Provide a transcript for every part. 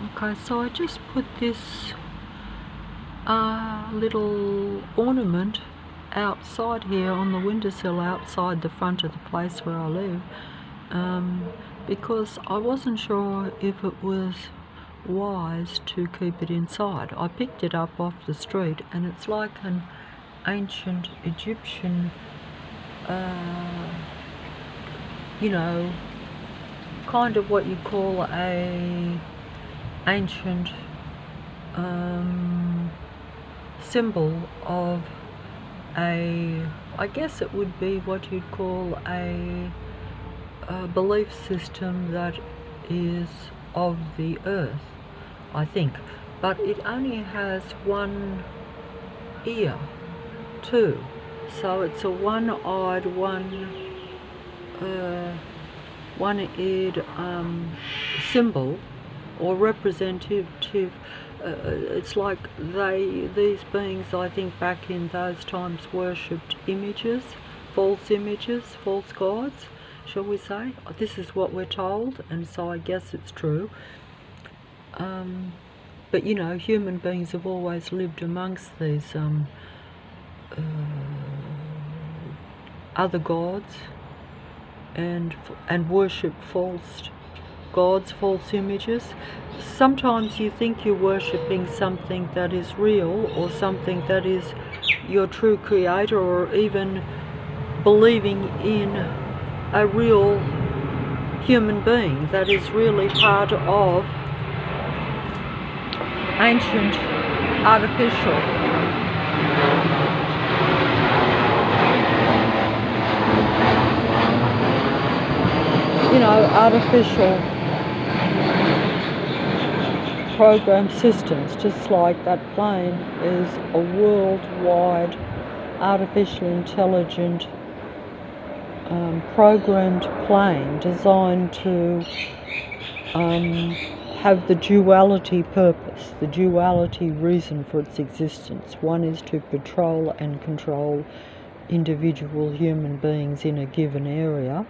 Okay, so I just put this little ornament outside here on the windowsill outside the front of the place where I live, because I wasn't sure if it was wise to keep it inside. I picked it up off the street, and it's like an ancient Egyptian, you know, kind of what you call a ancient symbol of I guess it would be what you'd call a belief system that is of the earth, I think. But it only has one ear too, so it's a one-eyed, one-eared symbol or representative. It's like these beings, I think, back in those times worshipped images, false gods, shall we say. This is what we're told, and so I guess it's true. But you know, human beings have always lived amongst these other gods and worship false gods, false images. Sometimes you think you're worshipping something that is real, or something that is your true creator, or even believing in a real human being that is really part of ancient artificial program systems, just like that plane is a worldwide artificial intelligent programmed plane designed to have the duality purpose, the duality reason for its existence. One is to patrol and control individual human beings in a given area,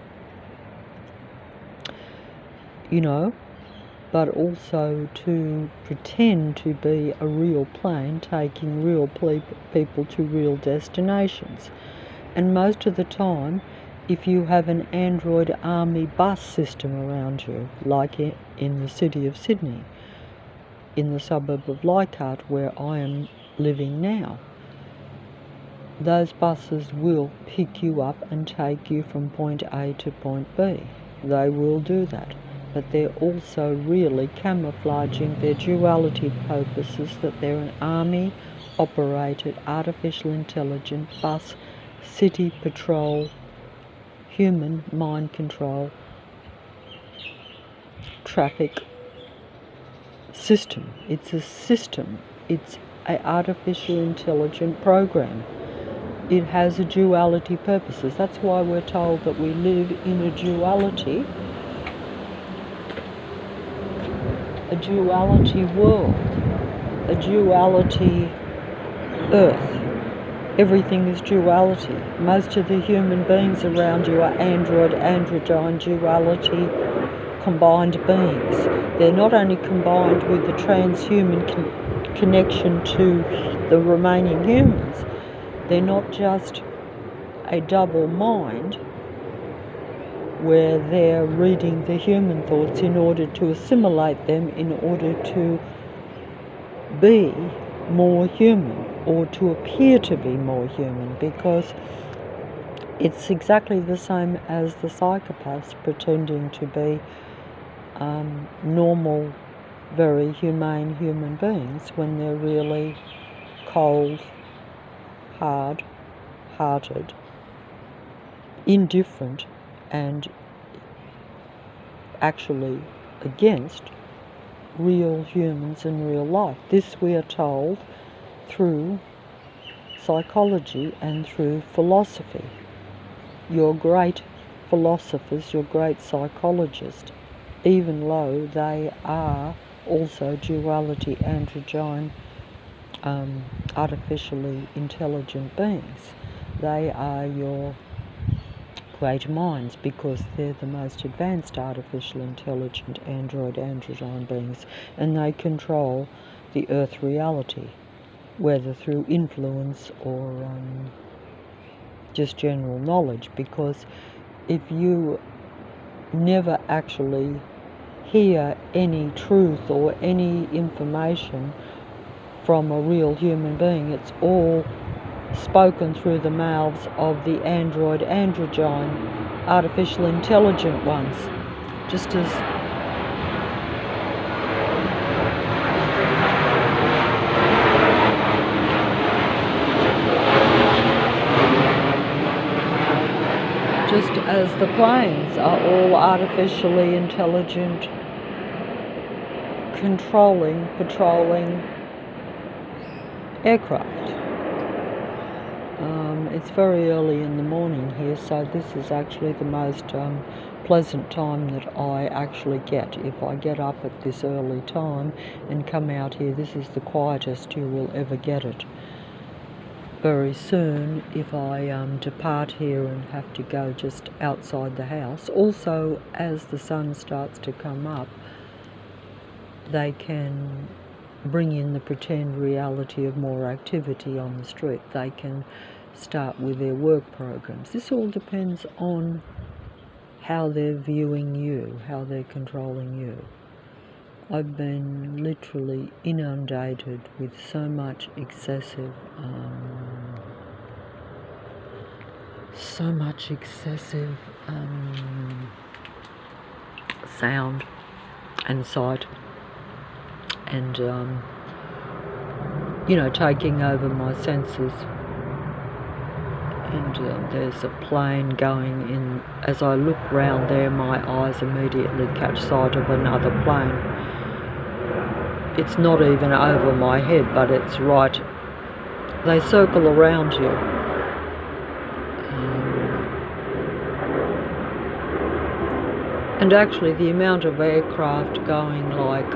you know, but also to pretend to be a real plane taking real people to real destinations. And most of the time, if you have an Android Army bus system around you, like in the city of Sydney, in the suburb of Leichhardt where I am living now, those buses will pick you up and take you from point A to point B. They will do that. But they're also really camouflaging their duality purposes, that they're an army-operated, artificial intelligent bus, city patrol, human mind control, traffic system. It's a system. It's an artificial intelligent program. It has a duality purposes. That's why we're told that we live in a duality world, a duality earth. Everything is duality. Most of the human beings around you are androgyne duality combined beings. They're not only combined with the transhuman connection to the remaining humans, they're not just a double mind where they're reading the human thoughts in order to assimilate them, in order to be more human, or to appear to be more human, because it's exactly the same as the psychopaths pretending to be normal, very humane human beings when they're really cold, hard-hearted, indifferent, and actually against real humans in real life. This we are told through psychology and through philosophy. Your great philosophers, your great psychologists, even though they are also duality androgyne artificially intelligent beings, they are your greater minds, because they're the most advanced artificial intelligent android-androgyne beings, and they control the Earth reality, whether through influence or just general knowledge. Because if you never actually hear any truth or any information from a real human being, it's all spoken through the mouths of the android-androgyne artificial intelligent ones. Just as the planes are all artificially intelligent, patrolling aircraft. It's very early in the morning here, so this is actually the most pleasant time that I actually get. If I get up at this early time and come out here, this is the quietest you will ever get it. Very soon, if I depart here and have to go just outside the house, also as the sun starts to come up, they can bring in the pretend reality of more activity on the street. They can start with their work programs. This all depends on how they're viewing you, how they're controlling you. I've been literally inundated with so much excessive sound and sight, and taking over my senses. And there's a plane going in. As I look round there, my eyes immediately catch sight of another plane. It's not even over my head, but it's right. They circle around you. And actually the amount of aircraft going like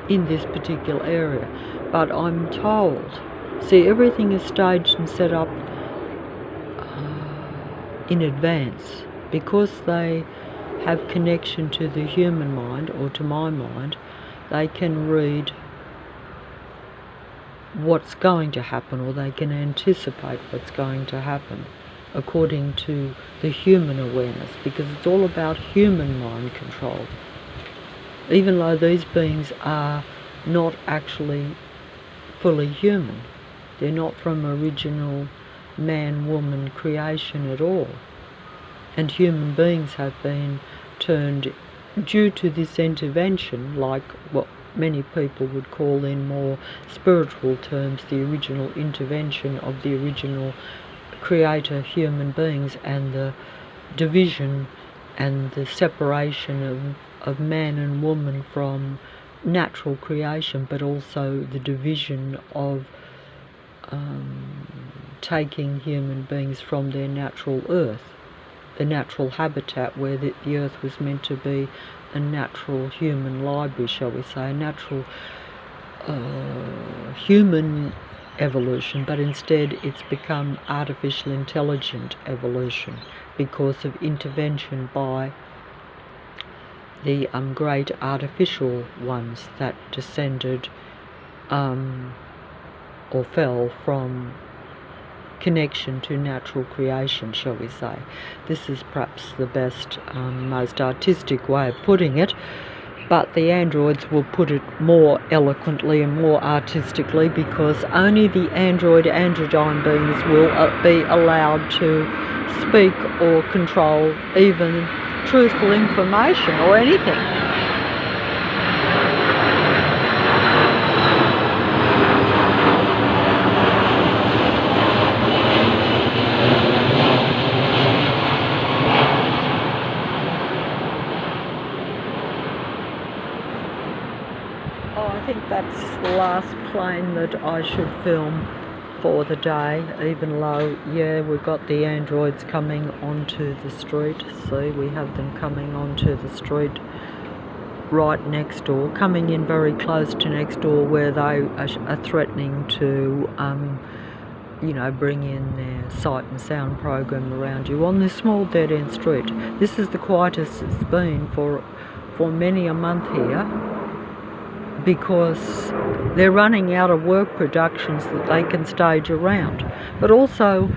in this particular area. But I'm told, see, everything is staged and set up in advance, because they have connection to the human mind, or to my mind. They can read what's going to happen, or they can anticipate what's going to happen according to the human awareness, because it's all about human mind control. Even though these beings are not actually fully human, they're not from original man-woman creation at all. And human beings have been turned, due to this intervention, like what many people would call in more spiritual terms, the original intervention of the original creator human beings, and the division and the separation of man and woman from natural creation, but also the division of taking human beings from their natural earth, the natural habitat where the earth was meant to be a natural human library, shall we say, a natural human evolution, but instead it's become artificial intelligent evolution because of intervention by the great artificial ones that descended or fell from connection to natural creation, shall we say. This is perhaps the best, most artistic way of putting it, but the androids will put it more eloquently and more artistically, because only the android-androgyne beings will be allowed to speak or control even truthful information or anything. I think that's the last plane that I should film for the day, even though, yeah, we've got the androids coming onto the street. See, we have them coming onto the street right next door, coming in very close to next door, where they are threatening to bring in their sight and sound program around you on this small dead-end street. This is the quietest it's been for many a month here, because they're running out of work productions that they can stage around. But also,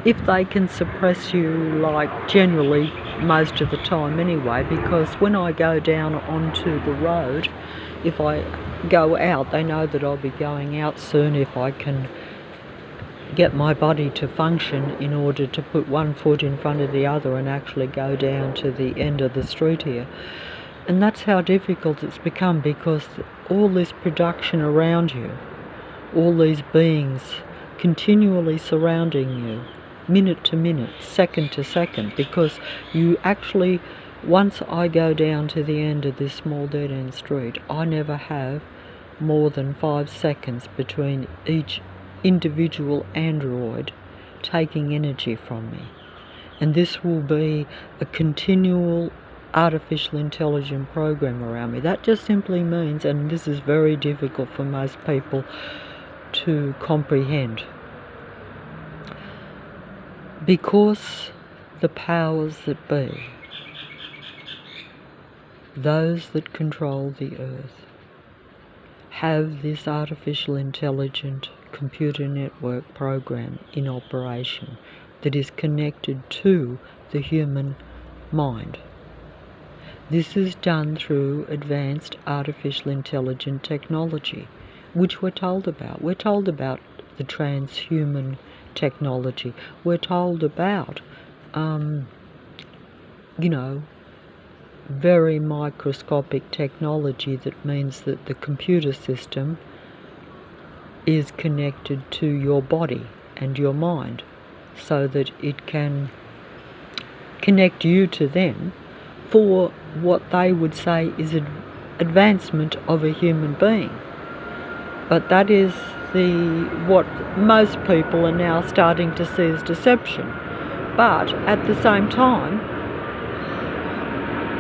if they can suppress you, like generally most of the time anyway, because when I go down onto the road, if I go out, they know that I'll be going out soon if I can get my body to function in order to put one foot in front of the other and actually go down to the end of the street here. And that's how difficult it's become, because all this production around you, all these beings continually surrounding you, minute to minute, second to second, because you actually, once I go down to the end of this small dead-end street, I never have more than 5 seconds between each individual android taking energy from me. And this will be a continual artificial intelligence program around me. That just simply means, and this is very difficult for most people to comprehend, because the powers that be, those that control the earth, have this artificial intelligent computer network program in operation that is connected to the human mind. This is done through advanced artificial intelligent technology, which we're told about. We're told about the transhuman technology. We're told about, very microscopic technology that means that the computer system is connected to your body and your mind, so that it can connect you to them for what they would say is advancement of a human being. But that is what most people are now starting to see as deception. But at the same time,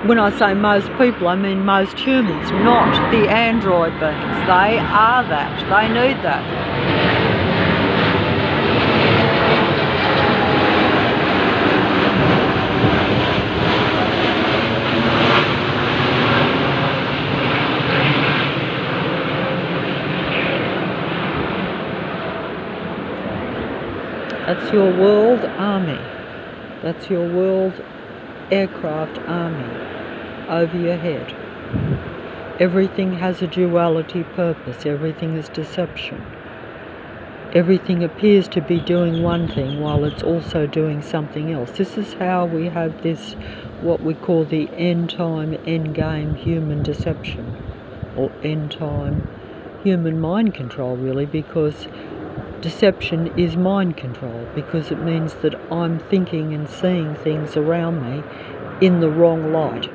when I say most people, I mean most humans, not the android beings. They are that. They need that. That's your world army. That's your world aircraft army over your head. Everything has a duality purpose. Everything is deception. Everything appears to be doing one thing while it's also doing something else. This is how we have this, what we call the end-time, end-game human deception, or end-time human mind control, really, because deception is mind control, because it means that I'm thinking and seeing things around me in the wrong light.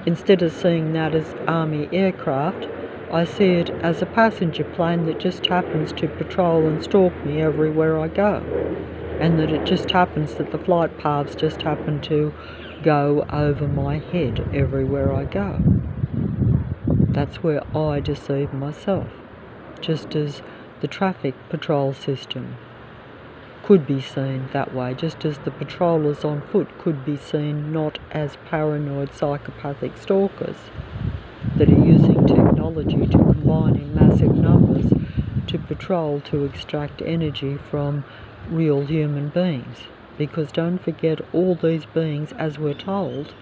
Instead of seeing that as army aircraft, I see it as a passenger plane that just happens to patrol and stalk me everywhere I go. And that it just happens that the flight paths just happen to go over my head everywhere I go. That's where I deceive myself. Just as the traffic patrol system could be seen that way, just as the patrollers on foot could be seen not as paranoid psychopathic stalkers that are using technology to combine in massive numbers to patrol, to extract energy from real human beings. Because don't forget, all these beings, as we're told,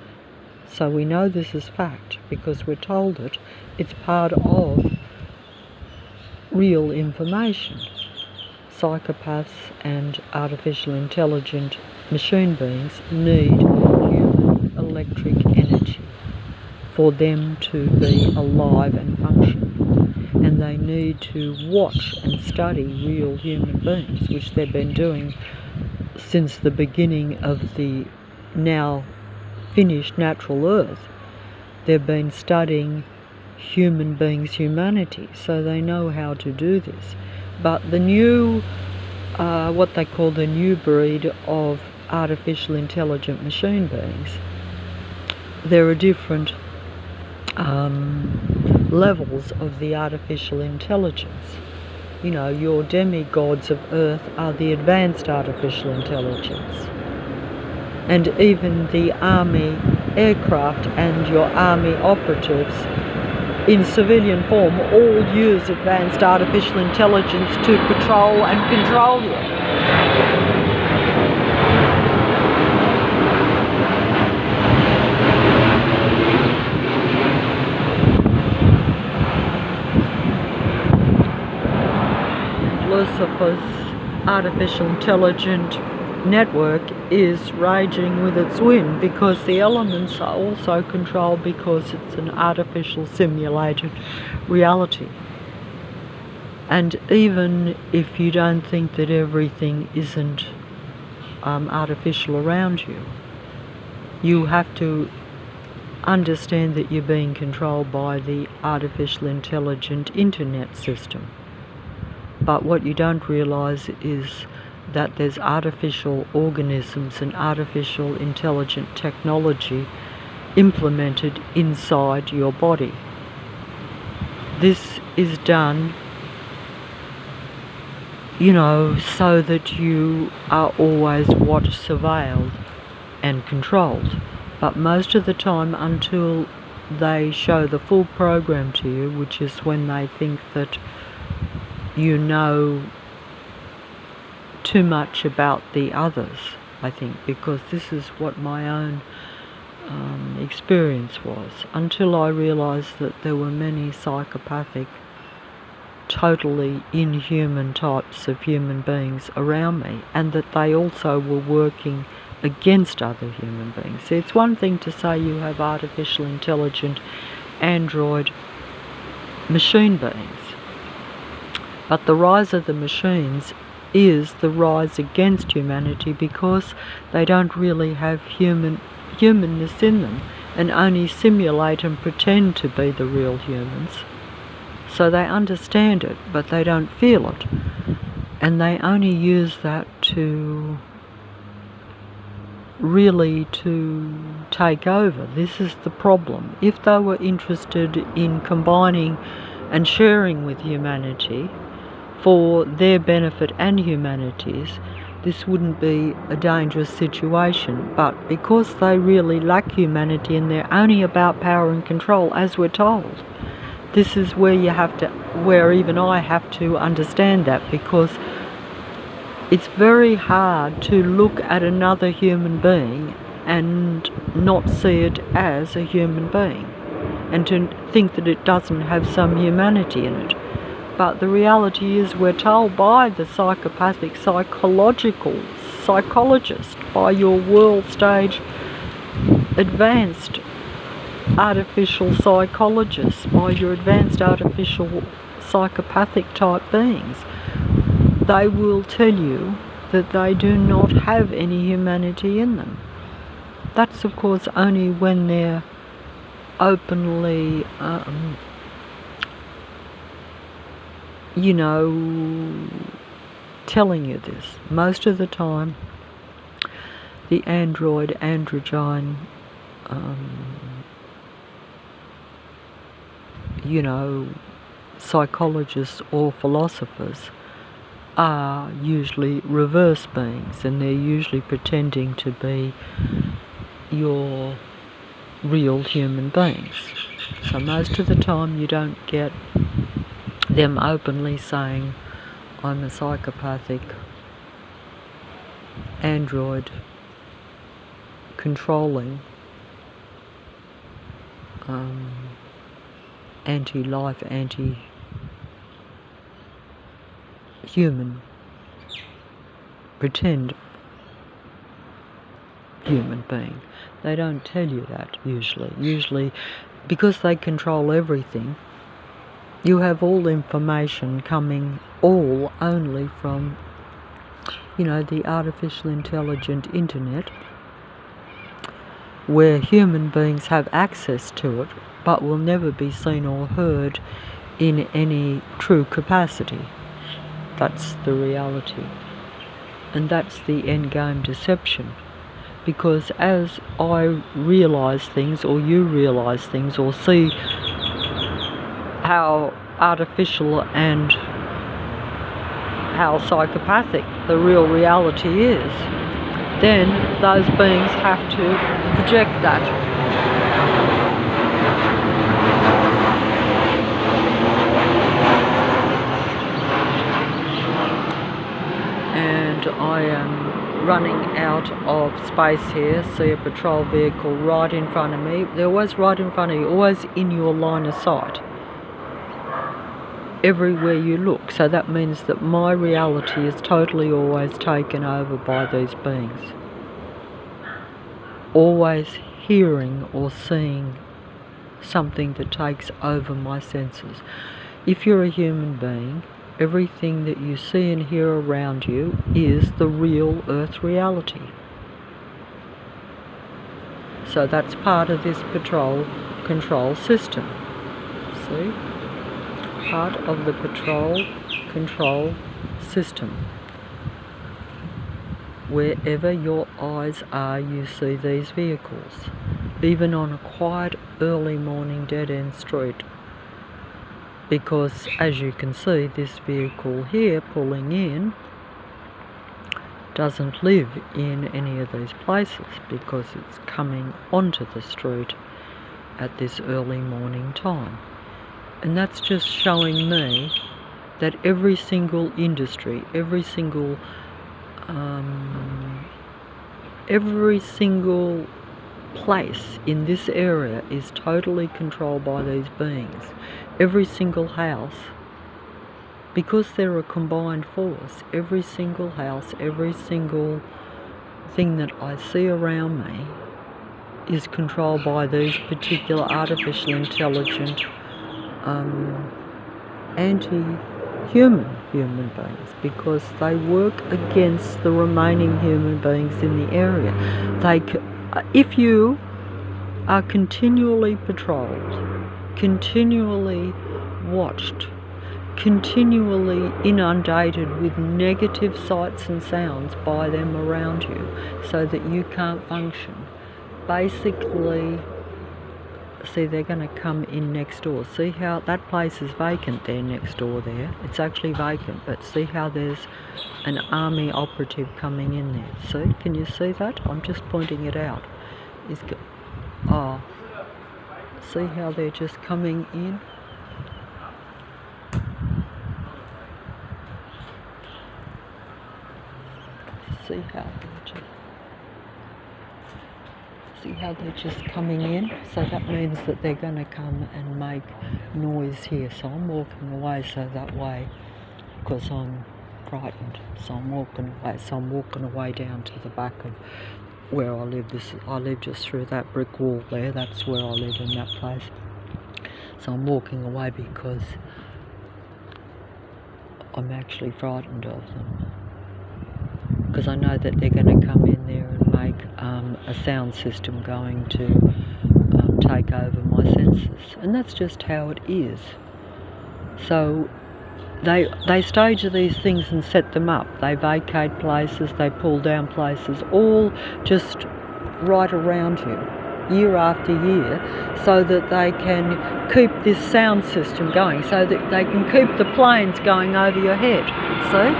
so we know this is fact because we're told it, it's part of real information. Psychopaths and artificial intelligent machine beings need human electric energy for them to be alive and function. And they need to watch and study real human beings, which they've been doing since the beginning of the now finished natural earth. They've been studying human beings' humanity, so they know how to do this. But the new, what they call the new breed of artificial intelligent machine beings, there are different levels of the artificial intelligence. your demigods of Earth are the advanced artificial intelligence. And even the army aircraft and your army operatives in civilian form all use advanced artificial intelligence to patrol and control you. Lucifer's artificial intelligent network is raging with its wind because the elements are also controlled because it's an artificial simulated reality. And even if you don't think that everything isn't artificial around you, you have to understand that you're being controlled by the artificial intelligent internet system. But what you don't realize is that there's artificial organisms and artificial intelligent technology implemented inside your body. This is done, so that you are always watched, surveilled and controlled. But most of the time, until they show the full program to you, which is when they think that you know too much about the others, I think, because this is what my own experience was, until I realized that there were many psychopathic, totally inhuman types of human beings around me, and that they also were working against other human beings. See, it's one thing to say you have artificial intelligent android machine beings, but the rise of the machines is the rise against humanity because they don't really have humanness in them and only simulate and pretend to be the real humans. So they understand it, but they don't feel it. And they only use that to take over. This is the problem. If they were interested in combining and sharing with humanity for their benefit and humanity's, this wouldn't be a dangerous situation. But because they really lack humanity and they're only about power and control, as we're told, this is where where even I have to understand that, because it's very hard to look at another human being and not see it as a human being and to think that it doesn't have some humanity in it. But the reality is we're told by the psychopathic psychologist, by your world stage advanced artificial psychologists, by your advanced artificial psychopathic type beings, they will tell you that they do not have any humanity in them. That's of course only when they're openly telling you this. Most of the time the androgyne psychologists or philosophers are usually reverse beings, and they're usually pretending to be your real human beings. So most of the time you don't get them openly saying, I'm a psychopathic android controlling anti-life, anti-human, pretend human being. They don't tell you that usually because they control everything. You have all information coming all only from the artificial intelligent internet, where human beings have access to it but will never be seen or heard in any true capacity. That's the reality, and that's the endgame deception. Because as I realise things, or you realise things, or see how artificial and how psychopathic the real reality is, then those beings have to project that. And I am running out of space here. See a patrol vehicle right in front of me. They're always right in front of you, always in your line of sight, everywhere you look. So that means that my reality is totally always taken over by these beings. Always hearing or seeing something that takes over my senses. If you're a human being, everything that you see and hear around you is the real Earth reality. So that's part of this patrol control system. See? Part of the patrol control system. Wherever your eyes are, you see these vehicles. Even on a quiet early morning dead-end street. Because as you can see, this vehicle here pulling in doesn't live in any of these places because it's coming onto the street at this early morning time. And that's just showing me that every single industry, every single place in this area is totally controlled by these beings. Every single house, because they're a combined force, every single house, every single thing that I see around me is controlled by these particular artificial intelligent anti-human beings, because they work against the remaining human beings in the area. If you are continually patrolled, continually watched, continually inundated with negative sights and sounds by them around you so that you can't function, basically, see, they're going to come in next door. See how that place is vacant there next door there? It's actually vacant, but see how there's an army operative coming in there. See? Can you see that? I'm just pointing it out. See how they're just coming in? See how they're just coming in? So that means that they're going to come and make noise here. So I'm walking away so that way, because I'm frightened. So I'm walking away. So I'm walking away down to the back of where I live. I live just through that brick wall there. That's where I live, in that place. So I'm walking away because I'm actually frightened of them. Because I know that they're going to come in there and make a sound system going to take over my senses. And that's just how it is. So they stage these things and set them up. They vacate places, they pull down places, all just right around you, year after year, so that they can keep this sound system going, so that they can keep the planes going over your head. See?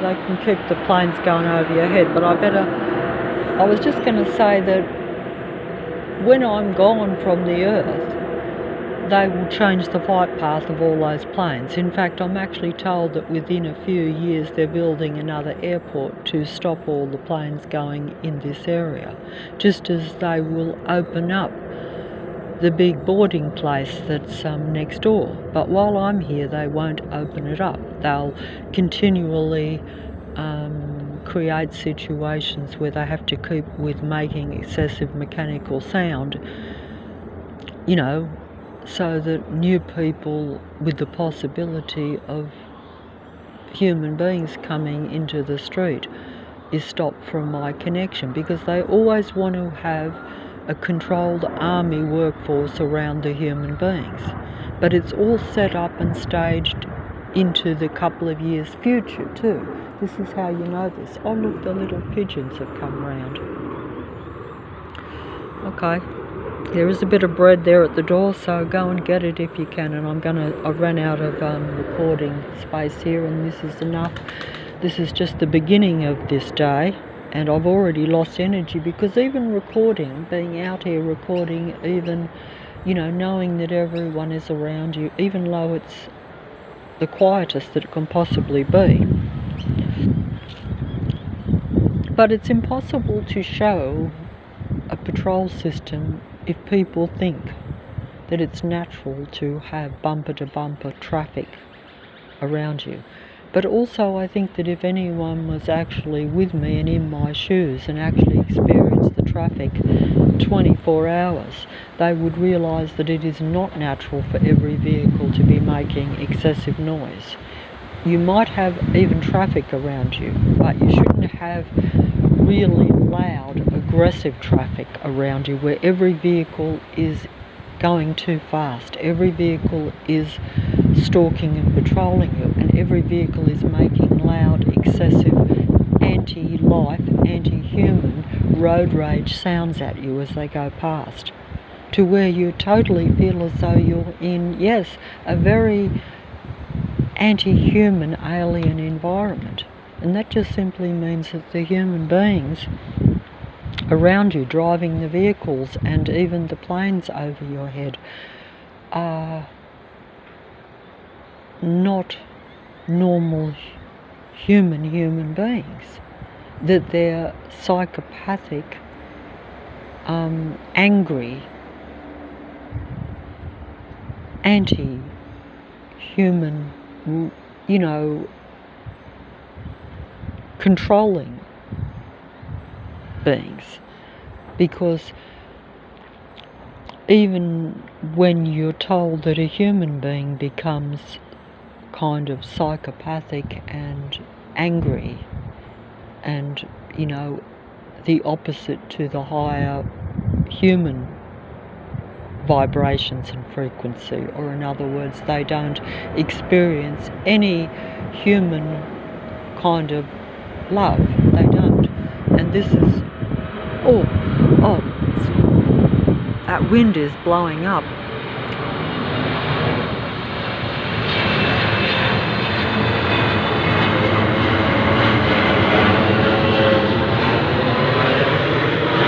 They can keep the planes going over your head, but I was just going to say that when I'm gone from the Earth, they will change the flight path of all those planes. In fact, I'm actually told that within a few years they're building another airport to stop all the planes going in this area, just as they will open up the big boarding place that's next door. But while I'm here, they won't open it up. They'll continually create situations where they have to keep with making excessive mechanical sound, you know, so that new people with the possibility of human beings coming into the street is stopped from my connection, because they always want to have a controlled army workforce around the human beings. but it's all set up and staged into the couple of years future too. This is how you know this. Oh look, the little pigeons have come round. Okay, there is a bit of bread there at the door, so go and get it if you can. And I've run out of recording space here, and this is enough. This is just the beginning of this day, and I've already lost energy, because even recording, being out here recording, even, you know, knowing that everyone is around you, even though it's the quietest that it can possibly be. But it's impossible to show a patrol system if people think that it's natural to have bumper-to-bumper traffic around you. But also I think that if anyone was actually with me and in my shoes and actually experienced the traffic 24 hours, they would realise that it is not natural for every vehicle to be making excessive noise. You might have even traffic around you, but you shouldn't have really loud, aggressive traffic around you where every vehicle is going too fast, every vehicle is stalking and patrolling you, and every vehicle is making loud, excessive, anti-life, anti-human road rage sounds at you as they go past, to where you totally feel as though you're in, yes, a very anti-human alien environment. And that just simply means that the human beings around you driving the vehicles and even the planes over your head are not normal human beings, that they're psychopathic, angry, anti-human, you know, controlling beings. Because even when you're told that a human being becomes kind of psychopathic and angry and, you know, the opposite to the higher human vibrations and frequency, or in other words, they don't experience any human kind of love. They don't. And this is, that wind is blowing up.